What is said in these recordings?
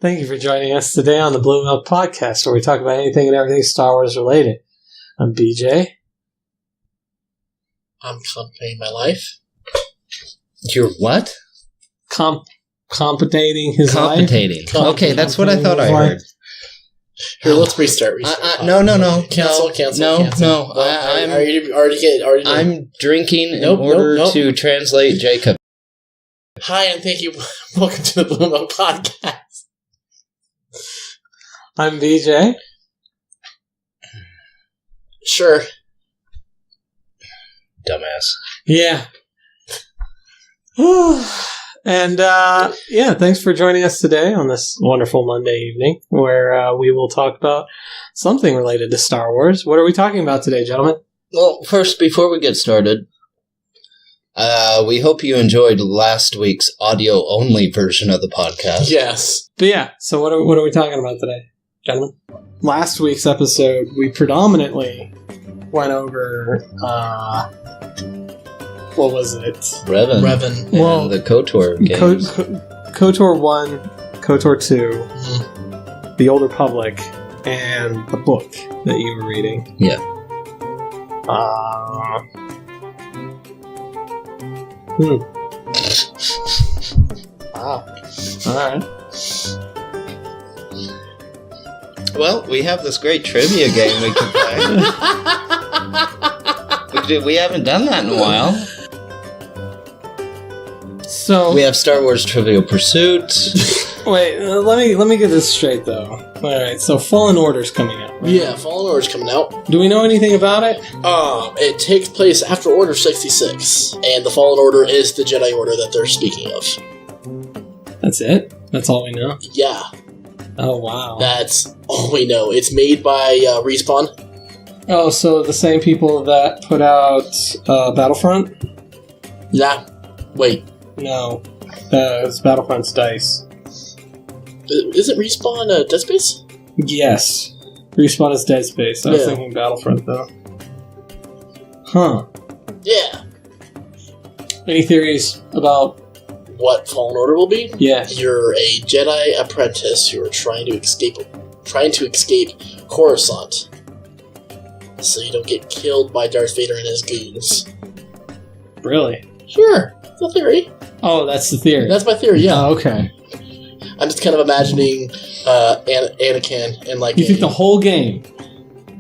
Thank you for joining us today on the BlueMilk podcast, where we talk about anything and everything Star Wars related. I'm BJ. I'm contemplating my life. You're what? Competating his Competating. life. Okay, that's what I thought I heard. Here, let's restart. No. Cancel. I'm drinking in order to translate Jacob. Hi, and thank you. Welcome to the BlueMilk podcast. I'm BJ. Sure. Dumbass. Yeah. And, thanks for joining us today on this wonderful Monday evening, where we will talk about something related to Star Wars. What are we talking about today, gentlemen? Well, first, before we get started, we hope you enjoyed last week's audio-only version of the podcast. Yes. But yeah, so what are we talking about today, gentlemen? Last week's episode, we predominantly went over, what was it? Revan. And the KOTOR games. KOTOR 1, KOTOR 2, The Old Republic, and the book that you were reading. Yeah. Wow. Alright. Well, we have this great trivia game we can play. We haven't done that in a while. So we have Star Wars Trivial Pursuit. Wait, let me get this straight though. Alright, so Fallen Order's coming out. Right? Yeah, Fallen Order's coming out. Do we know anything about it? It takes place after Order 66, and the Fallen Order is the Jedi Order that they're speaking of. That's it? That's all we know? Yeah. Oh, wow. That's all we know. It's made by Respawn. Oh, so the same people that put out Battlefront? Yeah. Wait. No. It's Battlefront's DICE. Isn't Respawn Dead Space? Yes. Respawn is Dead Space. I was thinking Battlefront, though. Huh. Yeah. Any theories about what Fallen Order will be? Yeah. You're a Jedi apprentice who are trying to escape Coruscant, so you don't get killed by Darth Vader and his goons. Really? Sure. It's a theory. Oh, that's the theory. That's my theory, yeah. Oh, okay. I'm just kind of imagining Anakin and like... You think the whole game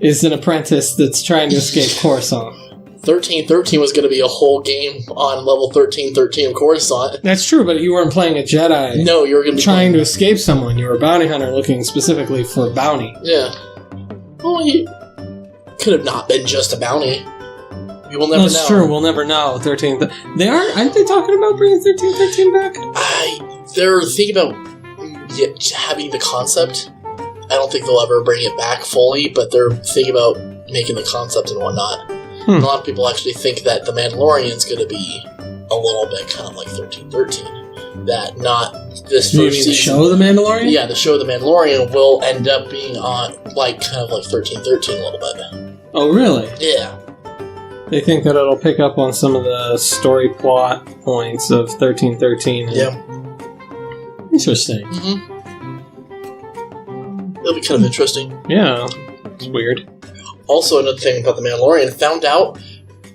is an apprentice that's trying to escape Coruscant? 1313 was going to be a whole game on level 1313 of Coruscant. That's true, but you weren't playing a Jedi. No, you were going to be trying to escape someone. You were a bounty hunter looking specifically for bounty. Yeah. Well, you could have not been just a bounty. We will never know. That's true. We'll never know. 13th. Aren't they talking about bringing 1313 back? They're thinking about having the concept. I don't think they'll ever bring it back fully, but they're thinking about making the concept and whatnot. A lot of people actually think that The Mandalorian's going to be a little bit kind of like 1313. That not this you first mean season. The show The Mandalorian? Yeah, the show The Mandalorian will end up being on, like, kind of like 1313 a little bit. Oh, really? Yeah. They think that it'll pick up on some of the story plot points of 1313. Yeah. Interesting. Mm-hmm. It'll be kind of interesting. Yeah. It's weird. Also, another thing about The Mandalorian, found out,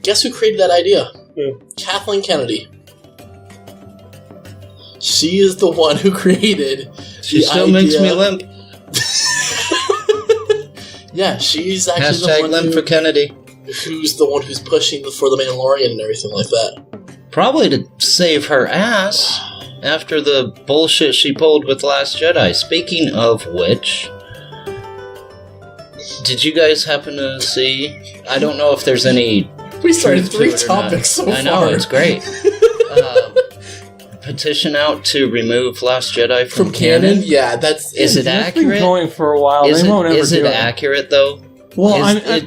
guess who created that idea? Who? Kathleen Kennedy. She is the one who created She still makes me limp. Yeah, she's actually Hashtag the one limp for Kennedy. who's the one who's pushing for The Mandalorian and everything like that. Probably to save her ass after the bullshit she pulled with Last Jedi. Speaking of which, did you guys happen to see? I don't know if there's any. We started truth to 3 it or topics so far. I know, it's great. Petition out to remove Last Jedi from canon? Yeah, that's... Is it That's been accurate? going for a while. They won't ever Is do it it. accurate, though? Well,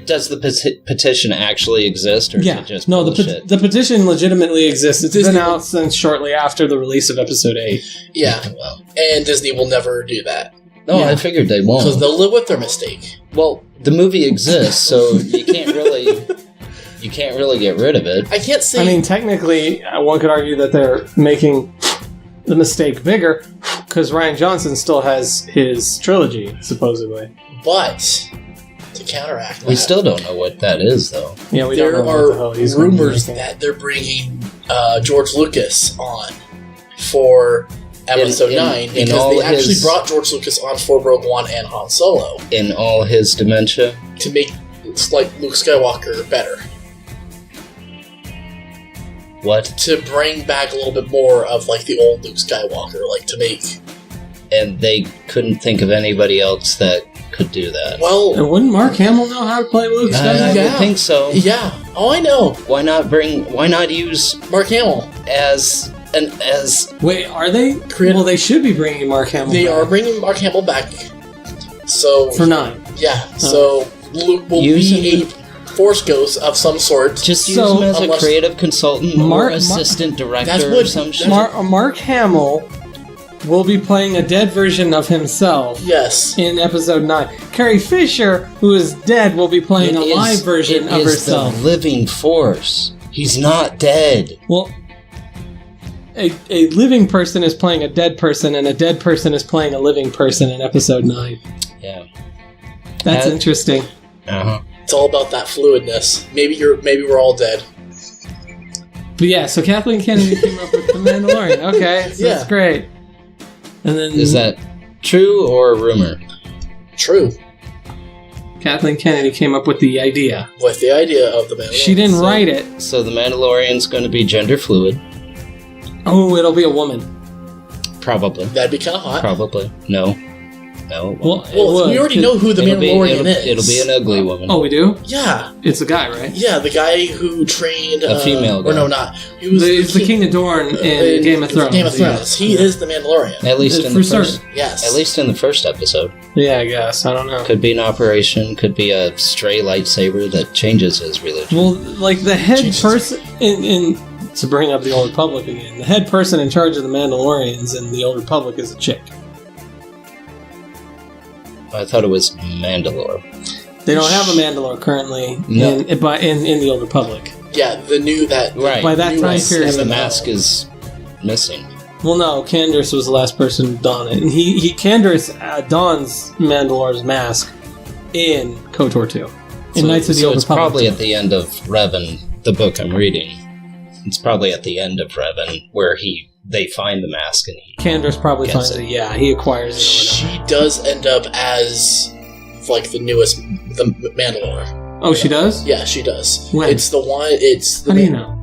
Does the petition actually exist, or is it just bullshit? the petition legitimately exists. It's Disney been out since shortly after the release of Episode 8. Yeah, Well, and Disney will never do that. no, Yeah. I figured they won't. Because they'll live with their mistake. Well, the movie exists, so you can't really get rid of it. I can't say... I mean, technically, one could argue that they're making the mistake bigger because Rian Johnson still has his trilogy, supposedly. But, to counteract that... We still don't know what that is, though. Yeah, we there don't know what the hell are he's gonna be rumors making. that they're bringing George Lucas on for Episode 9 because all they actually his- brought George Lucas on for Rogue One and Han Solo In all his dementia. to make like Luke Skywalker better. What? To bring back a little bit more of like the old Luke Skywalker, like to make... And they couldn't think of anybody else that could do that. Well, And wouldn't Mark Hamill know how to play Luke I Skywalker? yeah. would think so. yeah. Oh, I know. Why not use Mark Hamill. as Wait, are they? Well, they should be bringing Mark Hamill They back are bringing Mark Hamill back. So... for 9. Yeah, so Luke will Use be a Force Ghost of some sort. just use So, him as a unless- creative consultant Mark- or assistant director That's or what- some shit. Mark Hamill will be playing a dead version of himself Yes. in Episode 9. Carrie Fisher, who is dead, will be playing a live version of herself. The living force. He's not dead. Well, a living person is playing a dead person, and a dead person is playing a living person in Episode 9. Yeah. That's That- interesting. Uh-huh. It's all about that fluidness. Maybe we're all dead. But yeah, so Kathleen Kennedy came up with The Mandalorian. Okay, so Yeah. that's great. And then Is that true or a rumor? True. Kathleen Kennedy came up with the idea. With the idea of the Mandalorian. She didn't So- write it. So the Mandalorian's going to be gender fluid. Oh, it'll be a woman. Probably. That'd be kind of hot. Probably. No. No. Well, it Well, would. we already know who the Mandalorian is. It'll be an ugly woman. Oh, we do? Yeah. It's a guy, right? Yeah, the guy who trained... A female guy. Or no, not. He was It's the King of Dorne in Game of Thrones. Game of Thrones. He is the Mandalorian. At least in For the first. certain. Yes. At least in the first episode. Yeah, I guess. I don't know. Could be an operation. Could be a stray lightsaber that changes his religion. Well, like the head Jesus. person in to bring up the Old Republic again, the head person in charge of the Mandalorians in the Old Republic is a chick. I thought it was Mandalore. They don't have a Mandalore currently No. in the Old Republic. Yeah, the new... that. Right. By that New time ones. period, And the No. mask is missing. well, no, Candace was the last person to don it, and Candace dons Mandalore's mask in KOTOR 2, in Knights of the so Old it's Republic. probably at the end of Revan, the book I'm reading. It's probably at the end of Revan where they find the mask and he... Candace probably Gets finds it. it. Yeah, he acquires it. Or whatever. She does end up as like the newest, the Mandalore. Oh, she does? Yeah, she does. When? It's the one. It's the How do you know?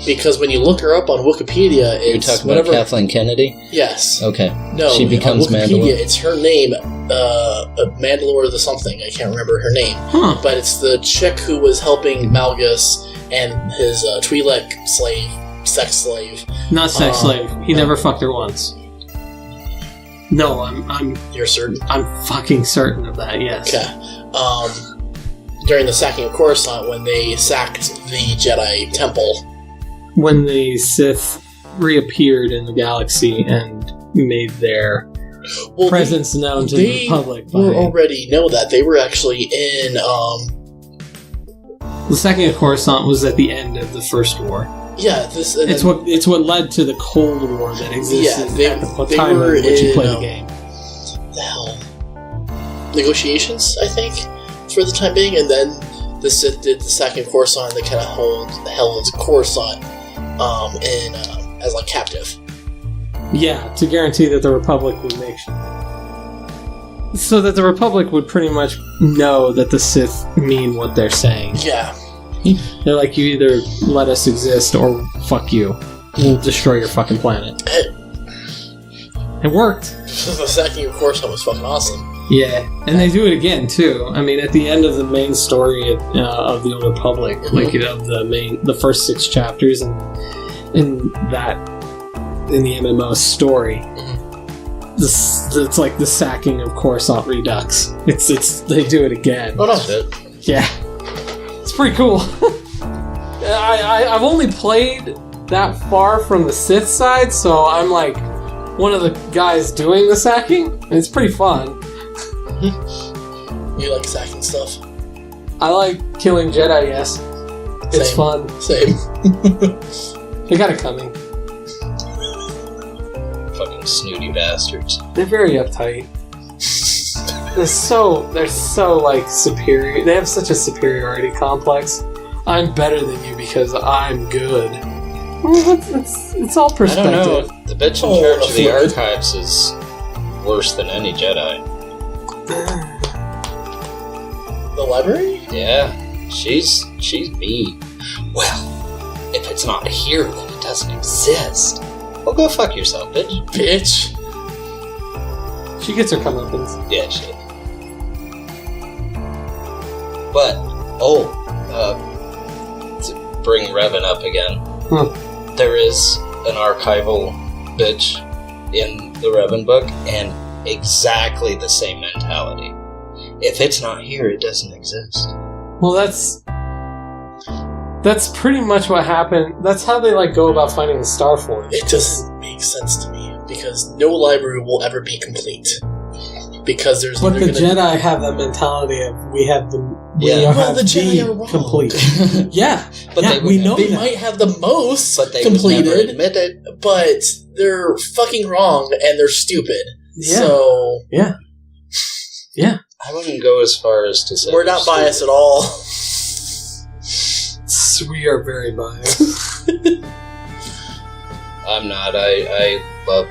Because when you look her up on Wikipedia, You're it's talking whatever. about Kathleen Kennedy? Yes. Okay. No. She becomes on Wikipedia, Mandalore? it's her name. Mandalore the something. I can't remember her name. Huh. But it's the chick who was helping Malgus and his Twi'lek slave, sex slave. Not sex slave. He never fucked her once. No, I'm You're certain? I'm fucking certain of that. Yes. Okay. During the sacking of Coruscant, when they sacked the Jedi Temple. When the Sith reappeared in the galaxy and made their Well, presence known to the public. We already know that they were actually in The sacking of Coruscant was at the end of the First War. Yeah, it's what led to the Cold War that existed at the time in which you play the game. The hell? Negotiations, I think, for the time being, and then the Sith did the sacking of Coruscant, and they kind of held Coruscant as like captive. Yeah, to guarantee that the Republic would make so that the Republic would pretty much know that the Sith mean what they're saying. Yeah. They're like, you either let us exist or fuck you. We'll destroy your fucking planet. It worked. The sacking of Coruscant was fucking awesome. Yeah, and they do it again too. I mean, at the end of the main story of the Old Republic, like of the first 6 chapters, and in the MMO story, it's like the sacking of Coruscant Redux. They do it again. Oh no! Yeah, it's pretty cool. I've only played that far from the Sith side, so I'm like one of the guys doing the sacking. And it's pretty fun. You like sacking stuff? I like killing Jedi. Yes, it's fun. Same. They got it coming. Fucking snooty bastards. They're very uptight. They're so like superior. They have such a superiority complex. I'm better than you because I'm good. Well, it's all perspective. I don't know. The bitch in charge of the archives is worse than any Jedi. The library? Yeah, she's mean. Well, if it's not here, then it doesn't exist. Well, go fuck yourself, bitch. She gets her comeuppance. Yeah, shit. But, to bring Revan up again, there is an archival bitch in the Revan book, and exactly the same mentality. If it's not here, it doesn't exist. Well, that's pretty much what happened. That's how they go about finding the Star Forge. It doesn't make sense to me because no library will ever be complete. Because there's. But the Jedi have that mentality of we have the. Yeah. Well, the Jedi are wrong. Complete. Yeah, but we know they might have the most but they completed. Would never admit it. But they're fucking wrong and they're stupid. Yeah. So yeah. I wouldn't go as far as to say we're not biased at all. We are very biased. I'm not. I love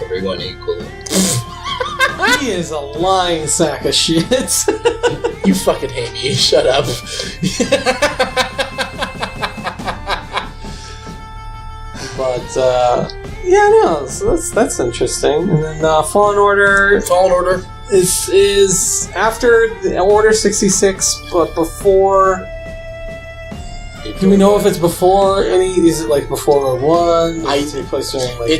everyone equally. He is a lying sack of shit. You fucking hate me. Shut up. But so that's interesting. And then Fallen Order. Fallen Order is after the Order 66, but before. Do we know if it's before any? Is it before Rogue One? It's Rebels,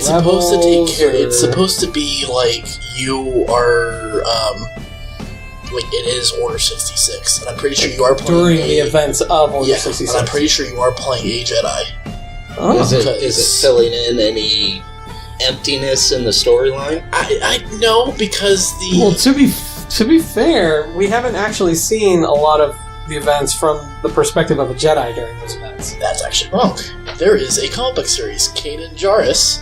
supposed to take care. It's supposed to be you are. It is Order 66, and I'm pretty sure you are playing during the events of Order 66. And I'm pretty sure you are playing a Jedi. Oh, is it filling in any emptiness in the storyline? I know because the. Well, to be fair, we haven't actually seen a lot of the events from the perspective of a Jedi during those events. That's actually wrong. There is a comic book series, Kanan Jarrus.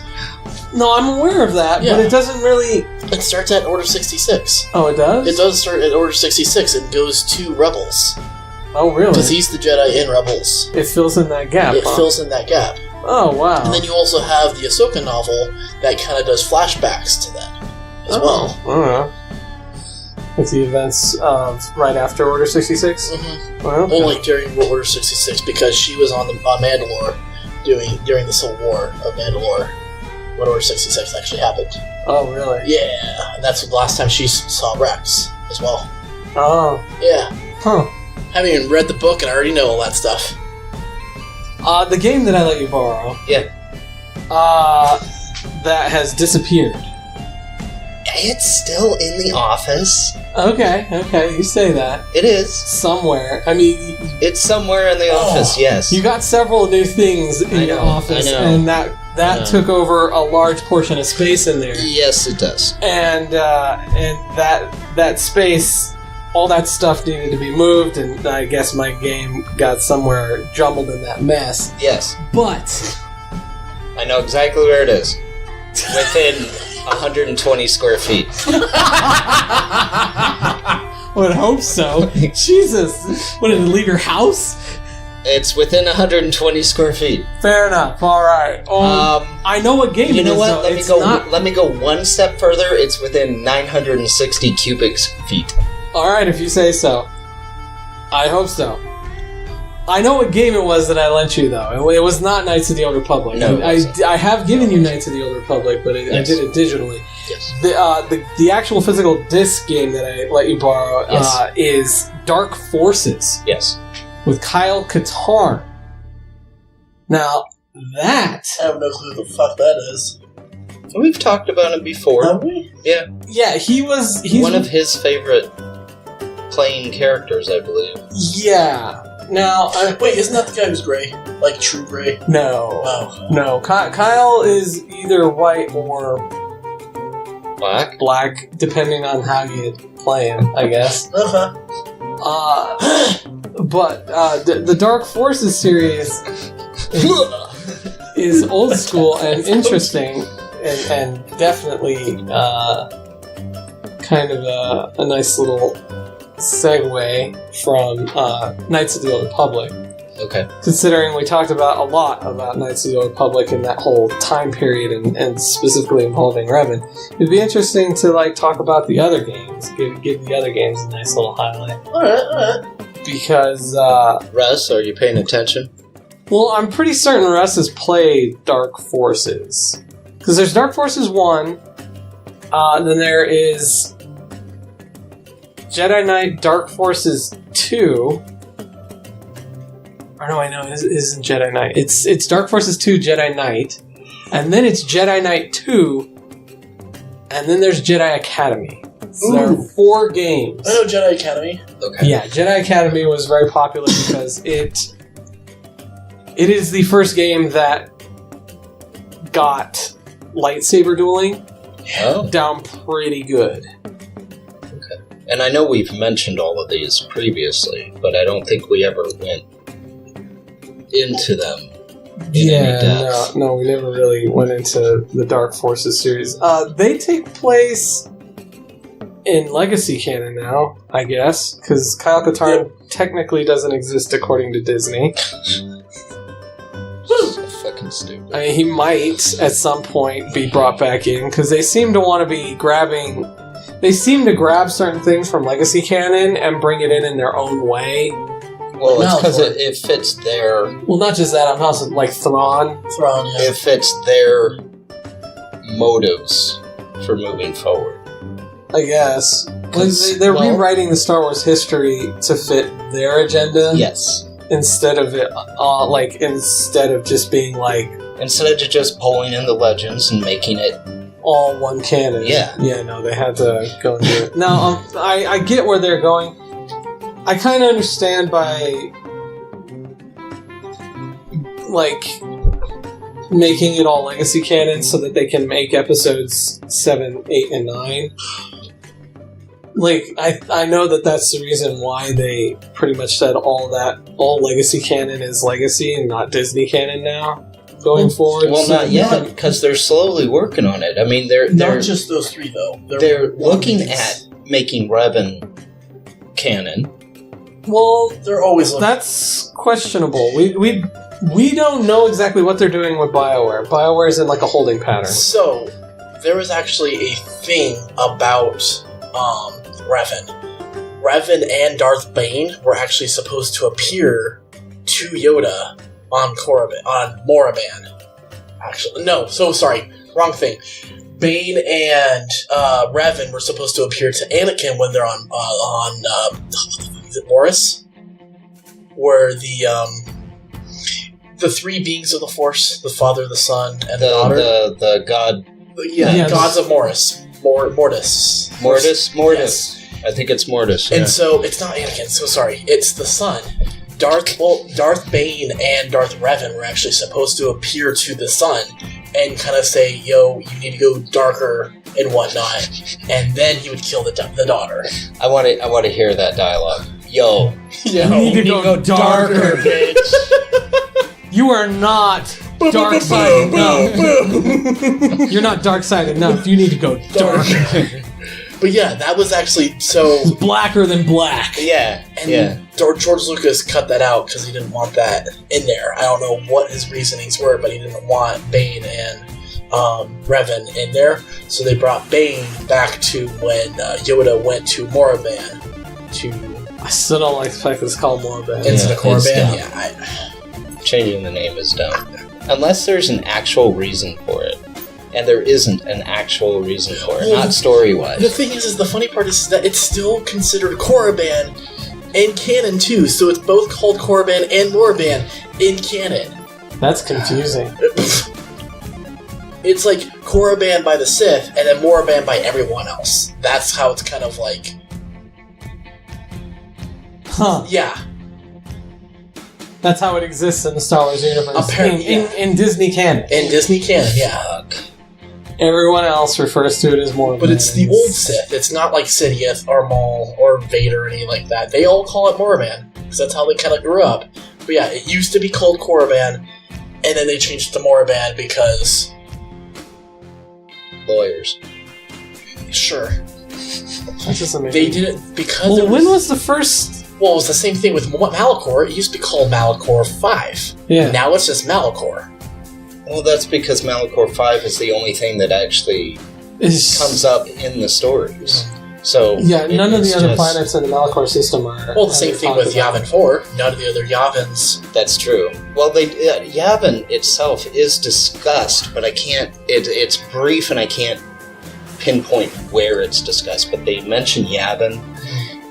No, I'm aware of that, but it doesn't really... It starts at Order 66. Oh, it does? It does start at Order 66 and goes to Rebels. Oh, really? Because he's the Jedi in Rebels. It fills in that gap, fills in that gap. Oh, wow. And then you also have the Ahsoka novel that kind of does flashbacks to that as well. I don't know. With the events of right after Order 66? Mm-hmm. Well, only during Order 66 because she was on Mandalore during the Civil War of Mandalore when Order 66 actually happened. Oh, really? Yeah, and that's the last time she saw Rex as well. Oh. Yeah. Huh. I haven't even read the book and I already know all that stuff. The game that I let you borrow. Yeah. That has disappeared. It's still in the office. Okay, you say that. It is. Somewhere. I mean... It's somewhere in the office, yes. You got several new things in your office, and that took over a large portion of space in there. Yes, it does. And that space all that stuff needed to be moved, and I guess my game got somewhere jumbled in that mess. Yes. But I know exactly where it is. Within 120 square feet. I would hope so. Jesus. What, did it leave your house? It's within 120 square feet. Fair enough. All right. I know what game it is. You know what? Though. Let me go one step further. It's within 960 cubic feet. All right, if you say so. I hope so. I know what game it was that I lent you, though. It was not Knights of the Old Republic. No, I have given you Knights of the Old Republic, but I did it digitally. Yes. The actual physical disc game that I let you borrow is Dark Forces. Yes. With Kyle Katarn. Now, that... I have no clue who the fuck that is. We've talked about him before. Have we? Yeah. Yeah, he's one of his favorite playing characters, I believe. Yeah. Now, wait, isn't that the guy who's gray? Like true gray? No. Oh. No. Kyle is either white or black, depending on how you play him, I guess. Uh-huh. But the Dark Forces series is old school and interesting, and definitely kind of a nice little segue from Knights of the Old Republic. Okay. Considering we talked about a lot about Knights of the Old Republic in that whole time period, and specifically involving Revan, it'd be interesting to talk about the other games. Give the other games a nice little highlight. All right. Because Russ, are you paying attention? Well, I'm pretty certain Russ has played Dark Forces. Because there's Dark Forces 1, then there is Jedi Knight Dark Forces 2. Or no, I know it isn't Jedi Knight. It's Dark Forces 2 Jedi Knight, and then it's Jedi Knight 2, and then there's Jedi Academy. So there are 4 games. I know Jedi Academy. Okay. Yeah, Jedi Academy was very popular because it is the first game that got lightsaber dueling down pretty good. Okay. And I know we've mentioned all of these previously, but I don't think we ever went into them in any depth. No, we never really went into the Dark Forces series. They take place in Legacy canon now, I guess, because Kyle Katarn technically doesn't exist according to Disney. So fucking stupid. I mean, he might at some point be brought back in because they seem to want to be grabbing. They seem to grab certain things from Legacy canon and bring it in their own way. Well, it's because it fits their... Well, not just that, I'm also like Thrawn. Thrawn, yeah. It fits their motives for moving forward. I guess. They're rewriting the Star Wars history to fit their agenda. Yes. Instead of it, instead of just being instead of just pulling in the legends and making it all one canon. Yeah. Yeah, no, they had to go and do it. Now, I get where they're going. I kind of understand by making it all Legacy canon so that they can make episodes 7, 8, and 9. I know that that's the reason why they pretty much said all Legacy canon is Legacy and not Disney canon now, going forward. Well, not yet, because they're slowly working on it. I mean, they're not just those 3, though. They're looking at making Revan canon. Well, they're always looking. That's questionable. We don't know exactly what they're doing with BioWare. BioWare is in a holding pattern. So, there was actually a thing about Revan. Revan and Darth Bane were actually supposed to appear to Yoda on Moraban. Actually, no, so sorry, wrong thing. Bane and Revan were supposed to appear to Anakin when they're on is it Morris? Where the 3 beings of the Force, the Father, the Son, and the Daughter. The God. Yeah, gods of Morris. Mortis. Yes. I think it's Mortis. And so, it's not Anakin, so sorry. It's the Son. Darth Bane and Darth Revan were actually supposed to appear to the Son and kind of say, yo, you need to go darker and whatnot, and then he would kill the daughter. I want to hear that dialogue. Yo, you need to go darker, bitch. You are not dark side enough. You're not dark side enough. You need to go darker. But yeah, that was actually so blacker than black. Yeah, and George Lucas cut that out because he didn't want that in there. I don't know what his reasonings were, but he didn't want Bane and Revan in there. So they brought Bane back to when Yoda went to Moraban to. I still don't like the fact that it's called Moraban. Into the Korriban. Yeah, changing the name is dumb. Unless there's an actual reason for it. And there isn't an actual reason for it, not story-wise. The thing is the funny part is that it's still considered Korriban in canon too, so it's both called Korriban and Moraban in canon. That's confusing. It's like Korriban by the Sith, and then Moraban by everyone else. That's how it's kind of like... Huh. Yeah. That's how it exists in the Star Wars universe. Apparently, in Disney canon. In Disney canon, yeah. Everyone else refers to it as Moraban. But it's the old Sith. It's not like Sidious or Maul or Vader or anything like that. They all call it Moraban, because that's how they kind of grew up. But yeah, it used to be called Korriban, and then they changed it to Moraban because... Lawyers. Sure. That's just amazing. They did it because... Well, when was the first... Well, it was the same thing with Malachor. It used to be called Malachor 5. Yeah. Now it's just Malachor. Well, that's because Malachor 5 is the only thing that actually comes up in the stories. So yeah, none of the other planets in the Malachor system are... Well, the same thing with Yavin 4. None of the other Yavins... That's true. Well, Yavin itself is discussed, but I can't... It's brief and I can't pinpoint where it's discussed, but they mention Yavin,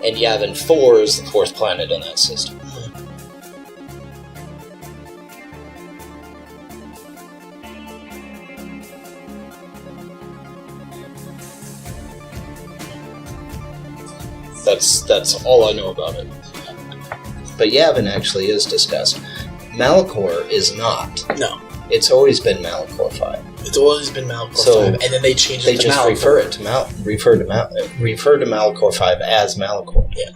and Yavin 4 is the fourth planet in that system. That's all I know about it. But Yavin actually is discussed. Malachor is not. No. It's always been Malachor 5. It's always been Malachor 5, and then they changed it to just Malachor. refer to Malachor 5 as Malachor. Yeah.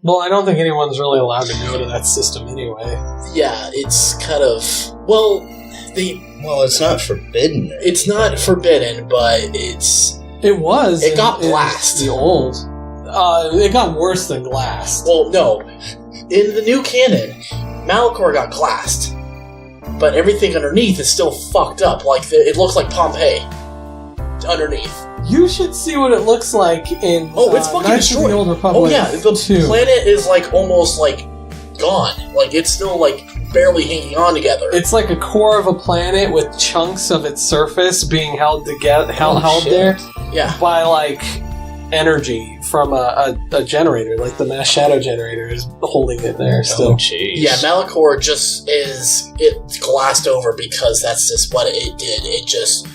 Well, I don't think anyone's really allowed to go to that system anyway. Yeah, it's kind of... Well, it's not forbidden. It's not forbidden, but it's... It was. It got blasted. The old. It got worse than glassed. Well, no. In the new canon, Malachor got glassed. But everything underneath is still fucked up. Like, it looks like Pompeii. Underneath. You should see what it looks like in it's fucking Knights of destroyed. the Old Republic. Oh yeah, the 2. planet is like almost like gone. Like it's still like barely hanging on together. It's like a core of a planet with chunks of its surface being held together, held there Yeah. by like energy from a generator, like the mass shadow generator is holding it there still. Oh, jeez. Yeah, Malachor just it's glassed over because that's just what it did. It just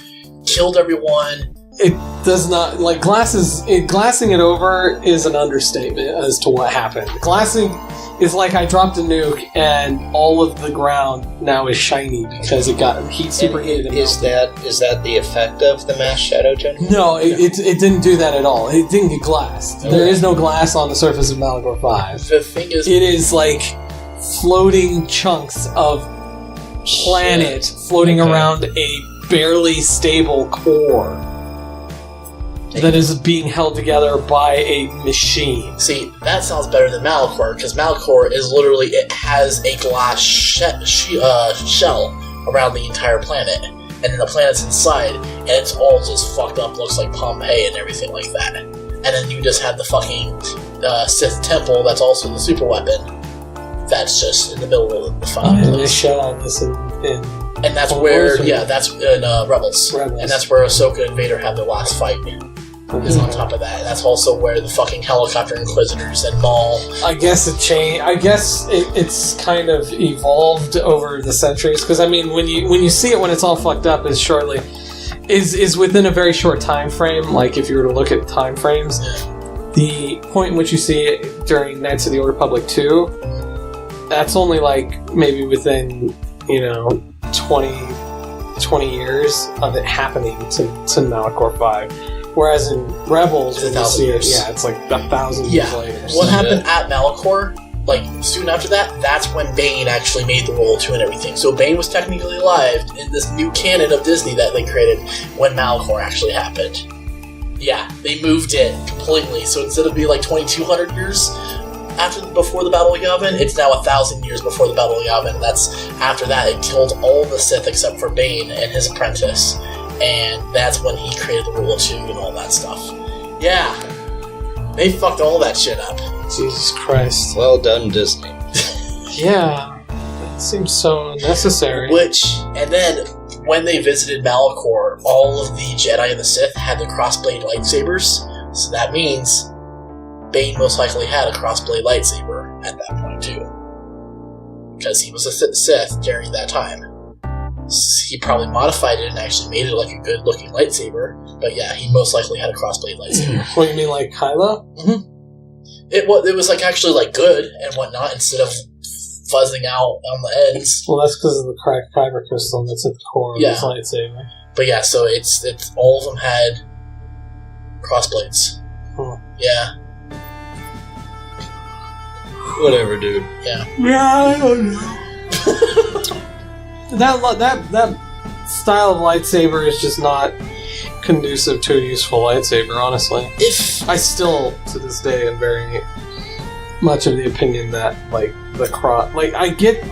killed everyone. It does not, like, glassing it over is an understatement as to what happened. Glassing is like I dropped a nuke and all of the ground now is shiny because it got heat superheated. Is that the effect of the mass shadow generator? No, it didn't do that at all. It didn't get glassed. Okay. There is no glass on the surface of Malachor 5. The thing is... It is like floating chunks of planet floating around a barely stable core that is being held together by a machine. See, that sounds better than Malachor, because Malachor is literally, it has a glass shell around the entire planet, and then the planet's inside, and it's all just fucked up, looks like Pompeii and everything like that. And then you just have the fucking Sith temple that's also the super weapon that's just in the middle of the fucking And they place. show all this in And that's where, that's in Rebels. Rebels. And that's where Ahsoka and Vader have their last fight. Is on top of that. That's also where the fucking helicopter Inquisitors and Maul. I guess it changed. I guess it's kind of evolved over the centuries. Because I mean, when you see it when it's all fucked up, is within a very short time frame. Like if you were to look at time frames, the point in which you see it during Knights of the Old Republic 2, that's only like maybe within 20 20 years of it happening to Malachor 5. Whereas in Rebels, It's 1,000 years. Yeah, it's like 1,000 years later. What happened at Malachor, like, soon after that, that's when Bane actually made the role too and everything. So Bane was technically alive in this new canon of Disney that they created when Malachor actually happened. Yeah, they moved it completely. So instead of being like 2,200 years before the Battle of Yavin, it's now 1,000 years before the Battle of Yavin. And that's after that, it killed all the Sith except for Bane and his apprentice. And that's when he created the Rule of Two and all that stuff. Yeah. They fucked all that shit up. Jesus Christ. Well done, Disney. Yeah. That seems so unnecessary. And then, when they visited Malachor, all of the Jedi and the Sith had the crossblade lightsabers. So that means Bane most likely had a crossblade lightsaber at that point, too. Because he was a Sith during that time. He probably modified it and actually made it like a good-looking lightsaber. But yeah, he most likely had a crossblade lightsaber. What, you mean like Kylo? Mm-hmm. It was like actually like good and whatnot instead of fuzzing out on the ends. Well, that's because of the cracked kyber crystal that's at the core of his lightsaber. But yeah, so it's all of them had crossblades. Huh. Yeah. Whatever, dude. Yeah. Yeah, I don't know. That style of lightsaber is just not conducive to a useful lightsaber, honestly. I still, to this day, am very much of the opinion that, like, the cross... Like, I get...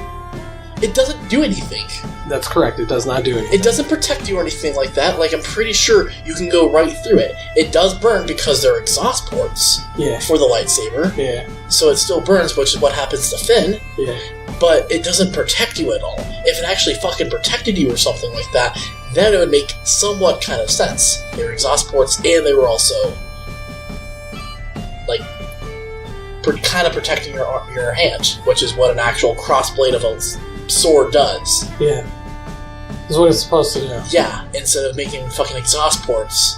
It doesn't do anything. That's correct, it does not do anything. It doesn't protect you or anything like that. Like, I'm pretty sure you can go right through it. It does burn because there are exhaust ports for the lightsaber. Yeah. So it still burns, which is what happens to Finn. Yeah. But it doesn't protect you at all. If it actually fucking protected you or something like that, then it would make somewhat kind of sense. They were exhaust ports, and they were also, like, kind of protecting your hand, which is what an actual crossblade of a sword does. Yeah. That's what it's supposed to do. Yeah, instead of making fucking exhaust ports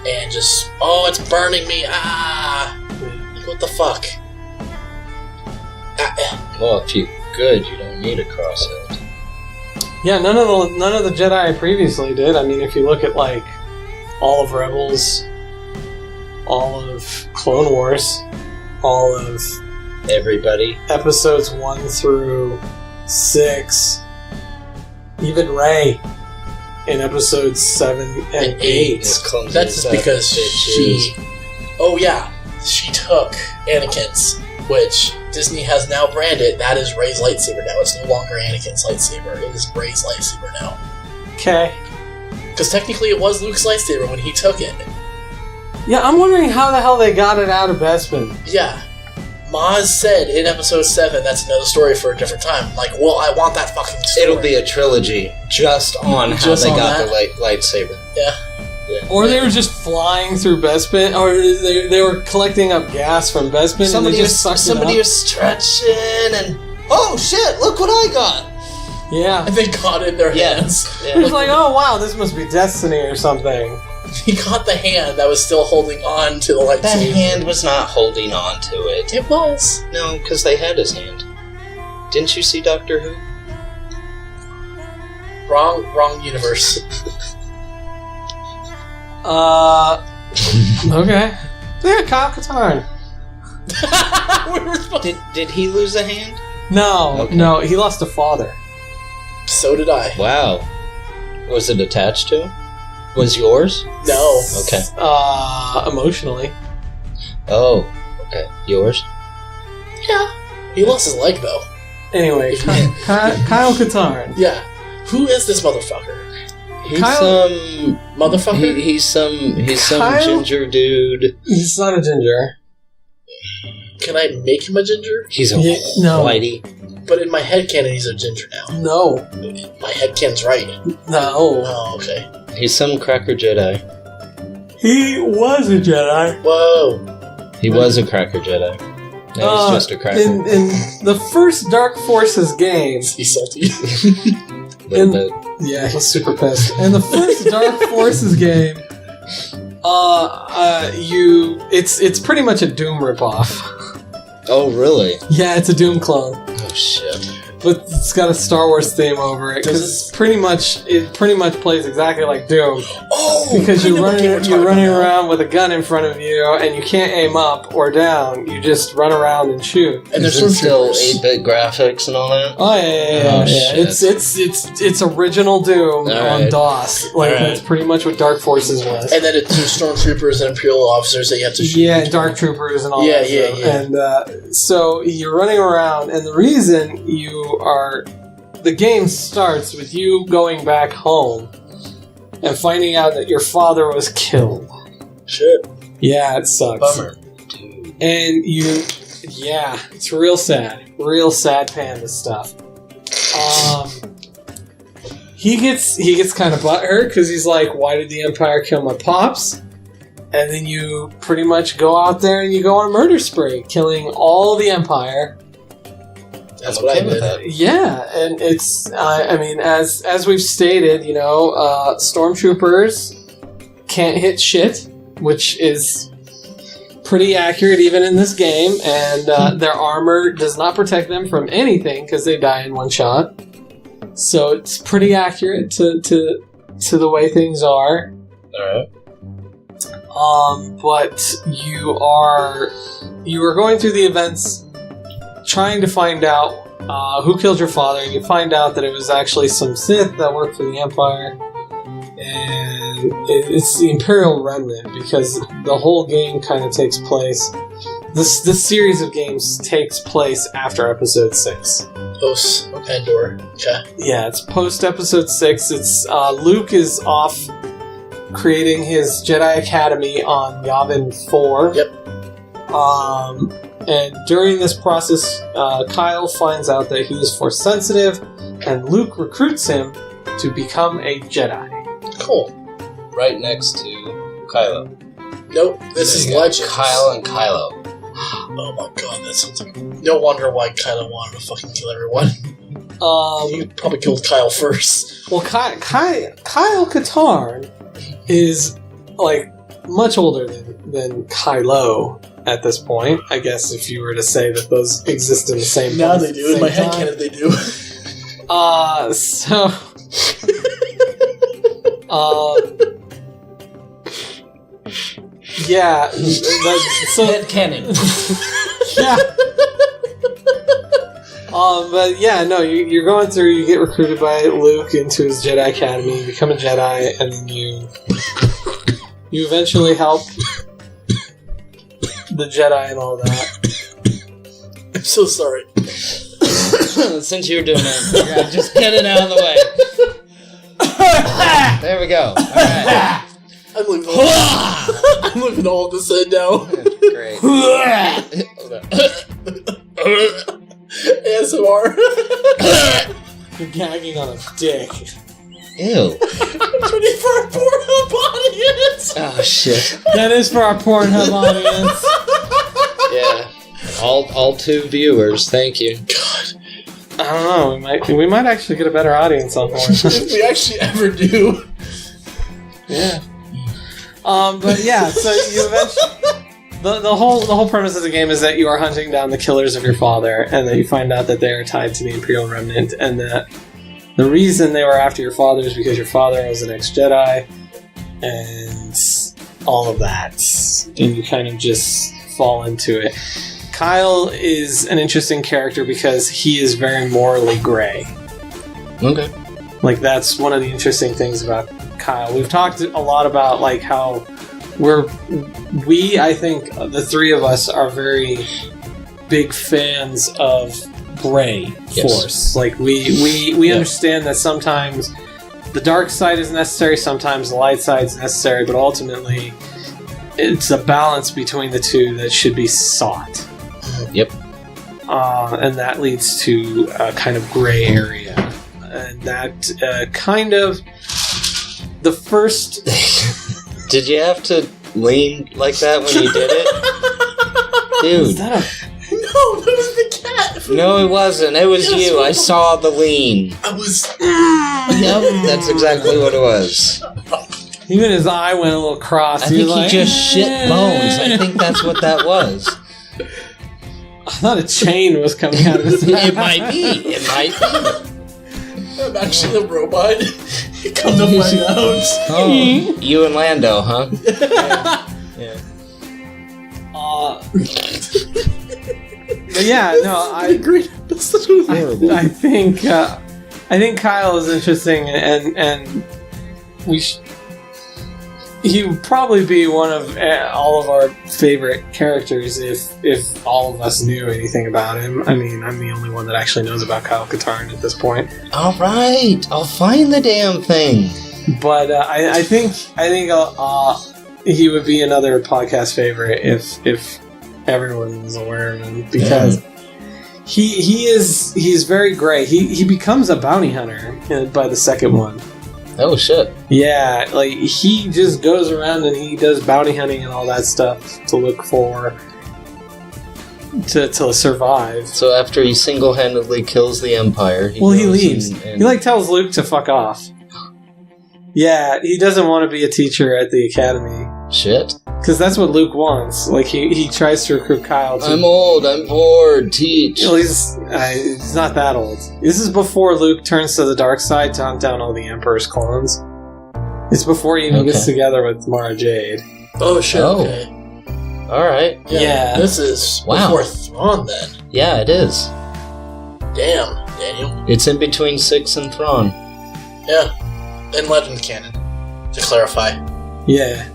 and just, oh, it's burning me, Like, what the fuck? Well, if you're good, you don't need a crosshilt. Yeah, none of the Jedi previously did. I mean, if you look at, like, all of Rebels, all of Clone Wars, all of... Everybody. Episodes 1 through 6, even Rey in episodes 7 and 8. That's just because she... Oh yeah, she took Anakin's, which Disney has now branded, that is Rey's lightsaber now. It's no longer Anakin's lightsaber, it is Rey's lightsaber now. Okay. Because technically it was Luke's lightsaber when he took it. Yeah, I'm wondering how the hell they got it out of Bespin. Yeah. Maz said in episode 7, that's another story for a different time. Like, well, I want that fucking story. It'll be a trilogy just on how they got the lightsaber. Yeah. Or they were just flying through Bespin, or they were collecting up gas from Bespin, and they just sucked it up. Somebody was stretching, and oh shit! Look what I got! Yeah, and they got it in their hands. Yeah. It was like, oh wow, this must be destiny or something. He got the hand that was still holding on to the lightsaber. That hand was not holding on to it. It was. No, because they had his hand. Didn't you see Doctor Who? Wrong universe. Okay. Yeah, Kyle Katarn. Did he lose a hand? No, okay. No, he lost a father. So did I. Wow. Was it attached to him? Was yours? No. Okay. Emotionally. Oh, okay. Yours? Yeah. He lost his leg, though. Anyway, Kyle Katarn. Yeah. Who is this motherfucker? He's some motherfucker. He's some ginger dude. He's not a ginger. Can I make him a ginger? He's a whitey. But in my headcanon, he's a ginger now. No. My headcanon's right. No. Oh, okay. He's some cracker Jedi. He was a Jedi. Whoa. He was a cracker Jedi. Now he's just a cracker. In the first Dark Forces game... He's salty. Little bit. Yeah, he's super pissed. In the first Dark Forces game, it's pretty much a Doom ripoff. Oh, really? Yeah, it's a Doom clone. Oh, shit. but it's got a Star Wars theme over it because it pretty much plays exactly like Doom. Oh, because you're running around with a gun in front of you and you can't aim up or down. You just run around and shoot. And there's still 8-bit graphics and all that. Oh yeah. It's original Doom on DOS. That's pretty much what Dark Forces was. And then it's stormtroopers and Imperial officers that you have to shoot. Yeah, and Dark Troopers and all that stuff. Yeah. And so you're running around, and the reason the game starts with you going back home and finding out that your father was killed. Shit. Yeah, it sucks. Bummer. And it's real sad. Real sad panda stuff. He gets kind of butthurt because he's like, why did the Empire kill my pops? And then you pretty much go out there and you go on a murder spree, killing all the Empire. That's what I did. Yeah, and it's, I mean, as we've stated, stormtroopers can't hit shit, which is pretty accurate even in this game, and their armor does not protect them from anything because they die in one shot. So it's pretty accurate to the way things are. Alright. But you are going through the events trying to find out who killed your father, and you find out that it was actually some Sith that worked for the Empire, and it's the Imperial Remnant, because the whole game kind of takes place. This series of games takes place after Episode 6. Post Endor. Okay. Yeah, it's post Episode 6. It's Luke is off creating his Jedi Academy on Yavin 4. Yep. And during this process, Kyle finds out that he is Force sensitive, and Luke recruits him to become a Jedi. Cool. Right next to Kylo. Nope, this is Legends. Kyle and Kylo. Oh my god, that sounds like... No wonder why Kylo wanted to fucking kill everyone. He probably killed Kyle first. Well, Kyle Katarn is, much older than Kylo at this point. I guess if you were to say that those exist in the same Now place they do. In my head canon, they do. Yeah. Head canon. Yeah. But yeah, no, you're going through, you get recruited by Luke into his Jedi Academy, you become a Jedi, and then you eventually help the Jedi and all that. I'm so sorry. Since you're doing it, just get it out of the way. There we go. Alright. I'm leaving all of this in now. Great. ASMR. You're gagging on a dick. Ew. It's ready for our Pornhub audience. Oh shit. That is for our Pornhub audience. Yeah. All 2 viewers, thank you. God. I don't know, we might actually get a better audience on Pornhub. If we actually ever do. Yeah. But yeah, so you eventually... The whole premise of the game is that you are hunting down the killers of your father, and that you find out that they are tied to the Imperial Remnant, and that the reason they were after your father is because your father was an ex-Jedi, and all of that. And you kind of just fall into it. Kyle is an interesting character because he is very morally gray. Okay. That's one of the interesting things about Kyle. We've talked a lot about how I think the 3 of us are very big fans of gray force. We understand that sometimes the dark side is necessary, sometimes the light side is necessary, but ultimately it's a balance between the two that should be sought. Yep. And that leads to a kind of gray area. And that kind of the first... Did you have to lean like that when you did it? Dude. Is that No, that was the cat. No, it wasn't. It was you. I saw the lean. I was... Yep, that's exactly what it was. Even his eye went a little cross. I think he just shit bones. I think that's what that was. I thought a chain was coming out of his head. It might be. It might be. I'm actually a robot. Come to find out. Oh, you and Lando, huh? Yeah. But yeah, no, I agree. I think Kyle is interesting, and he would probably be one of all of our favorite characters if all of us knew anything about him. I mean, I'm the only one that actually knows about Kyle Katarn at this point. All right, I'll find the damn thing. But I think he would be another podcast favorite if everyone was aware of him, because he's very great. He becomes a bounty hunter by the second one. Oh shit. Yeah, like he just goes around and he does bounty hunting and all that stuff to look for to survive. So after he single-handedly kills the Empire, he leaves. and He tells Luke to fuck off. Yeah, he doesn't want to be a teacher at the academy. Shit. Because that's what Luke wants. Like, he tries to recruit Kyle to... I'm old, I'm bored, teach. Well, he's not that old. This is before Luke turns to the dark side to hunt down all the Emperor's clones. It's before he even gets together with Mara Jade. Oh, shit, okay. Alright. Yeah. This is before Thrawn, then. Yeah, it is. Damn, Daniel. It's in between 6 and Thrawn. Yeah. And Legend canon, to clarify. Yeah.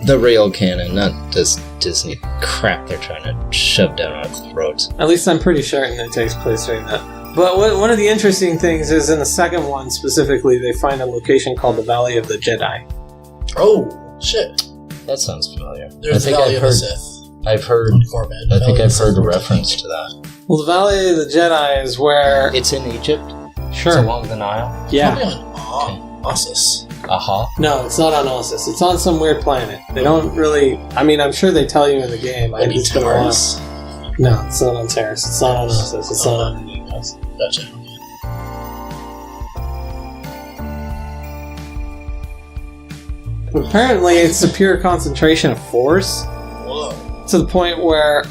The real canon, not this Disney crap they're trying to shove down our throats. At least I'm pretty certain it takes place during that. But one of the interesting things is in the second one specifically, they find a location called the Valley of the Jedi. Oh, shit. That sounds familiar. There's the Valley of the Sith. I've heard a reference to that. Well, the Valley of the Jedi is where... It's in Egypt? Sure. It's along the Nile? Yeah. Probably on Ossus. Aha. No, it's not on Ossus. It's on some weird planet. They don't really... I mean, I'm sure they tell you in the game. Maybe It's been a while. Taurus. No, it's not on Taurus. It's not on Ossus. It's not on anything else. Gotcha. Apparently, it's a pure concentration of force. Whoa. To the point where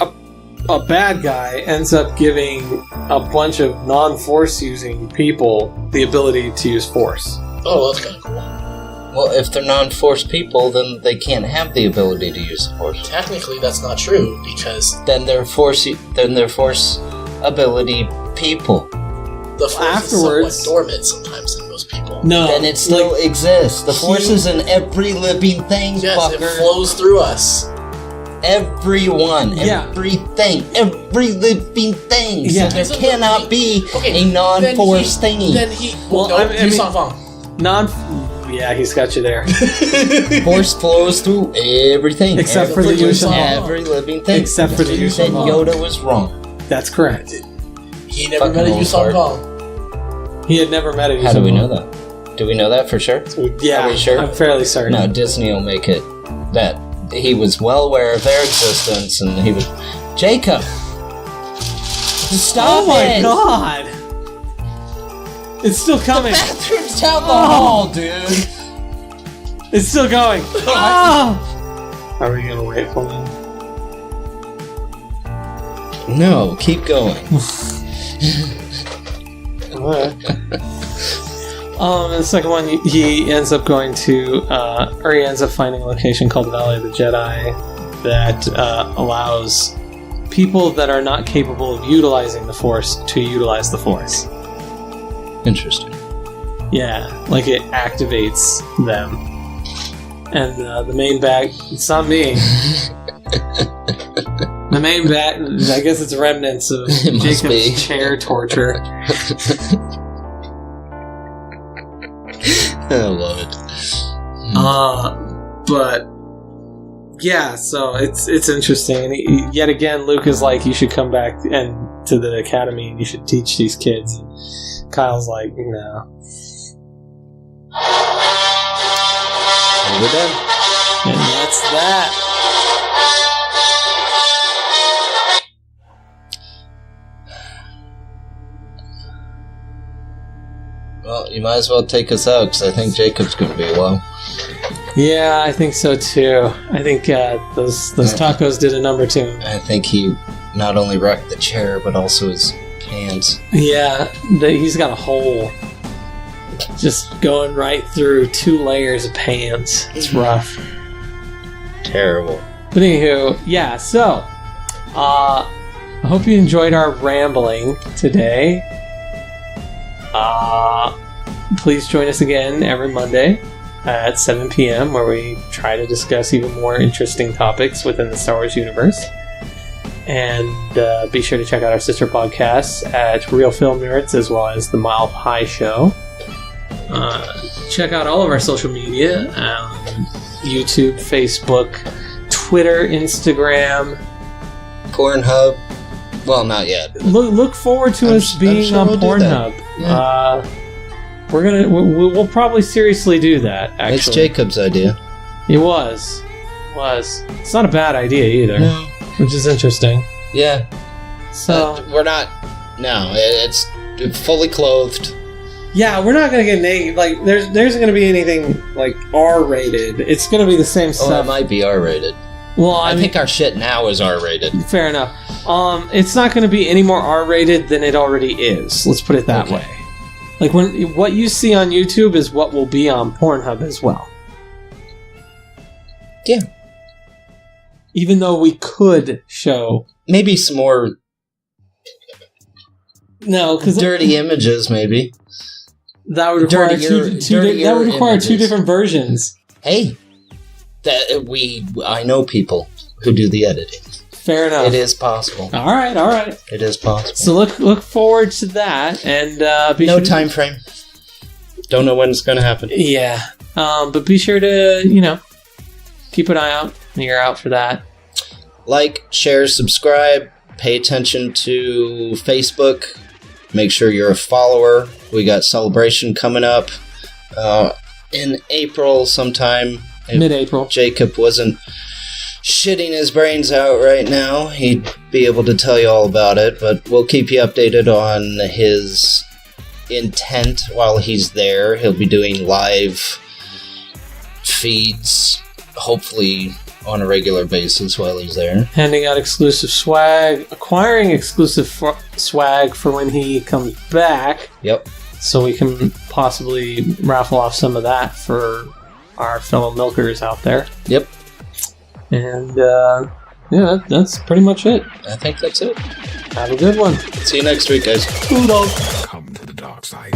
a bad guy ends up giving a bunch of non-force using people the ability to use force. Oh, that's kind of cool. Well, if they're non-force people, then they can't have the ability to use the force. Technically, that's not true, because... Then they're force ability people. The force is somewhat dormant sometimes in most people. No. Then it still exists. The force is in every living thing, yes, fucker. it flows through us. Everyone, everything, every living thing. Yeah. So there cannot be a non-force thingy. Then he... Well, no, I mean, Yusong he's got you there. Force flows through everything. Except for the Yusong. Every living thing. Except for the Yusong. Then Yoda was wrong. That's correct. He never met a Yusong Kong. He had never met a Yusong. How do we know that? Do we know that for sure? Yeah, are we sure? I'm fairly certain. No, Disney will make it that he was well aware of their existence, and he was Jacob. Stop Oh it! my god! It's still coming. Bathroom's down the hall, dude. It's still going. Oh! Are we gonna wait for him? No, keep going. The second one, he ends up going to, or he ends up finding a location called the Valley of the Jedi that allows people that are not capable of utilizing the Force to utilize the Force. Interesting. Yeah, like it activates them. And the main bag, it's not me. The main bag, I guess it's remnants of Jacob's chair torture. I love it. But yeah, so it's interesting. And yet again, Luke is like, you should come back and to the academy and you should teach these kids. And Kyle's like, no. And we're done. And that's that. Well, you might as well take us out, because I think Jacob's going to be a while. Yeah, I think so too. I think those tacos did a number to him. I think he not only wrecked the chair, but also his pants. Yeah, he's got a hole just going right through 2 layers of pants. It's rough. Terrible. But anywho, yeah, so, I hope you enjoyed our rambling today. Please join us again every Monday at 7 p.m. where we try to discuss even more interesting topics within the Star Wars universe. And be sure to check out our sister podcasts at Real Film Nerds as well as The Mile High Show. Check out all of our social media, YouTube, Facebook, Twitter, Instagram, Pornhub. Well, not yet. Look forward to us being on Pornhub. Yeah. We'll probably seriously do that. Actually, it's Jacob's idea. It was. It's not a bad idea either. No. Which is interesting. Yeah. So we're not. No, it's fully clothed. Yeah, we're not gonna get naked. Like, there's going to be anything like R-rated. It's going to be the same stuff. Oh, it might be R-rated. Well, I think our shit now is R-rated. Fair enough. It's not going to be any more R-rated than it already is. Let's put it that way. Like, what you see on YouTube is what will be on Pornhub as well. Yeah. Even though we could show maybe some more because dirty images, maybe that would require two different versions. Hey, I know people who do the editing. Fair enough. It is possible. All right. It is possible. So look forward to that, and time frame. Don't know when it's going to happen. Yeah, but be sure to keep an eye out, and ear out for that. Like, share, subscribe. Pay attention to Facebook. Make sure you're a follower. We got Celebration coming up in April sometime. Mid-April. Jacob wasn't shitting his brains out right now, he'd be able to tell you all about it, but we'll keep you updated on his intent while he's there. He'll be doing live feeds, hopefully on a regular basis while he's there. Handing out exclusive swag, acquiring exclusive swag for when he comes back. Yep. So we can possibly raffle off some of that for our fellow milkers out there. Yep. And, that's pretty much it. I think that's it. Have a good one. See you next week, guys. Toodles. Come to the dark side.